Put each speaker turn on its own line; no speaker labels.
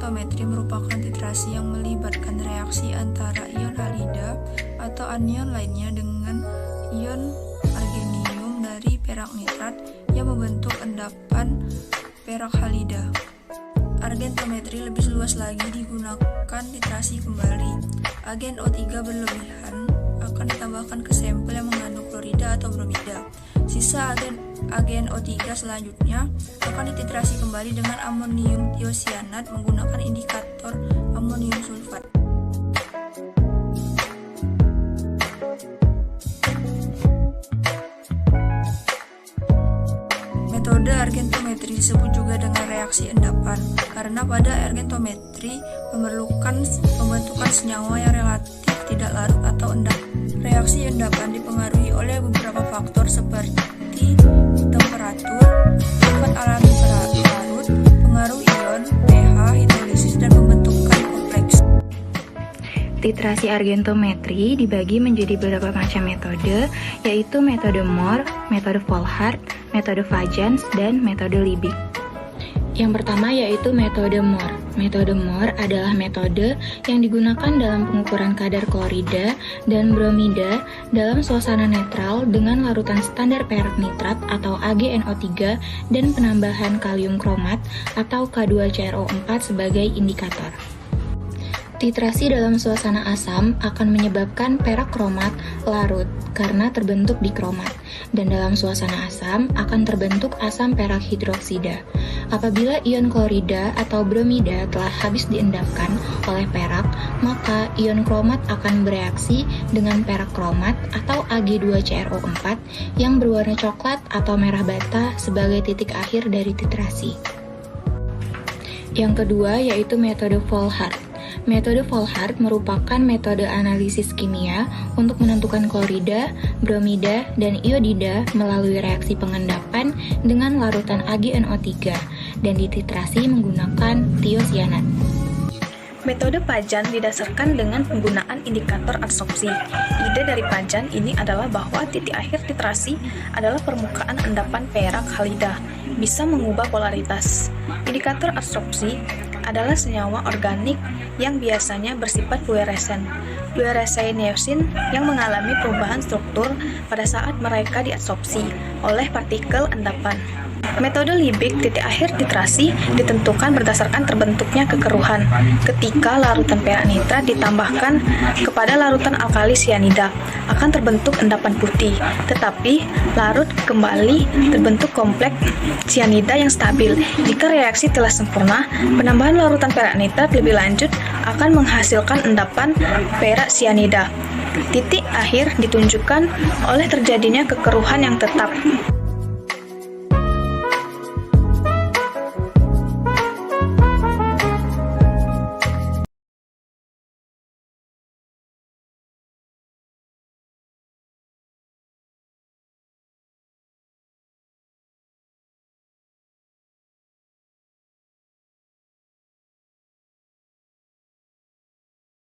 Argentometri merupakan titrasi yang melibatkan reaksi antara ion halida atau anion lainnya dengan ion argenium dari perak nitrat yang membentuk endapan perak halida. Argentometri lebih luas lagi digunakan titrasi kembali. Agen O3 berlebihan akan ditambahkan ke sampel yang mengandung klorida atau bromida. Sisa agen O3 selanjutnya akan dititrasi kembali dengan amonium tiosianat menggunakan indikator amonium sulfat. Metode argentometri disebut juga dengan reaksi endapan, karena pada argentometri memerlukan pembentukan senyawa yang relatif tidak larut atau endap. Reaksi endapan dipengaruhi oleh beberapa faktor seperti temperatur, sifat alami larut, pengaruh ion, pH, hidrolisis, dan pembentukan kompleks.
Titrasi argentometri dibagi menjadi beberapa macam metode, yaitu metode Mohr, metode Volhard, metode Fajans, dan metode Liebig. Yang pertama yaitu metode Mohr. Metode Mohr adalah metode yang digunakan dalam pengukuran kadar klorida dan bromida dalam suasana netral dengan larutan standar perak nitrat atau AgNO3 dan penambahan kalium kromat atau K2CrO4 sebagai indikator. Titrasi dalam suasana asam akan menyebabkan perak kromat larut karena terbentuk di kromat, dan dalam suasana asam akan terbentuk asam perak hidroksida. Apabila ion klorida atau bromida telah habis diendapkan oleh perak, maka ion kromat akan bereaksi dengan perak kromat atau Ag2CrO4 yang berwarna coklat atau merah bata sebagai titik akhir dari titrasi. Yang kedua yaitu metode Volhard. Metode Volhard merupakan metode analisis kimia untuk menentukan klorida, bromida, dan iodida melalui reaksi pengendapan dengan larutan AgNO3 dan dititrasi menggunakan tiosianat.
Metode Pajan didasarkan dengan penggunaan indikator adsorpsi. Ide dari Pajan ini adalah bahwa titik akhir titrasi adalah permukaan endapan perak halida, bisa mengubah polaritas. Indikator adsorpsi adalah senyawa organik yang biasanya bersifat fluoresen, fluoresceinosin yang mengalami perubahan struktur pada saat mereka diadsorpsi oleh partikel endapan. Metode Liebig titik akhir titrasi ditentukan berdasarkan terbentuknya kekeruhan ketika larutan perak nitrat ditambahkan kepada larutan alkali sianida akan terbentuk endapan putih, tetapi larut kembali terbentuk kompleks sianida yang stabil. Jika reaksi telah sempurna, penambahan larutan perak nitrat lebih lanjut akan menghasilkan endapan perak sianida. Titik akhir ditunjukkan oleh terjadinya kekeruhan yang tetap.